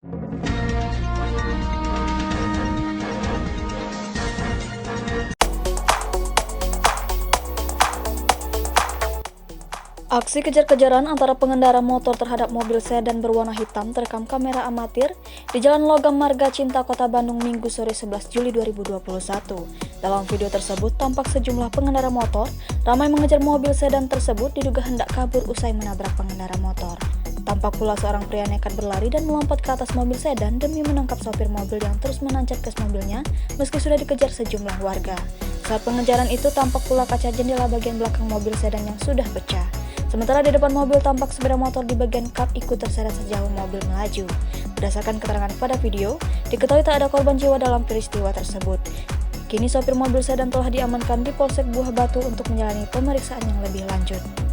Aksi kejar-kejaran antara pengendara motor terhadap mobil sedan berwarna hitam terekam kamera amatir di Jalan Logam Marga Cinta, Kota Bandung, Minggu sore 11 Juli 2021. Dalam video tersebut, tampak sejumlah pengendara motor ramai mengejar mobil sedan tersebut diduga hendak kabur usai menabrak pengendara motor. Tampak pula seorang pria nekat berlari dan melompat ke atas mobil sedan demi menangkap sopir mobil yang terus menancap gas mobilnya meski sudah dikejar sejumlah warga. Saat pengejaran itu, tampak pula kaca jendela bagian belakang mobil sedan yang sudah pecah. Sementara di depan mobil tampak sepeda motor di bagian kap ikut terseret sejauh mobil melaju. Berdasarkan keterangan pada video, diketahui tak ada korban jiwa dalam peristiwa tersebut. Kini sopir mobil sedan telah diamankan di Polsek Buah Batu untuk menjalani pemeriksaan yang lebih lanjut.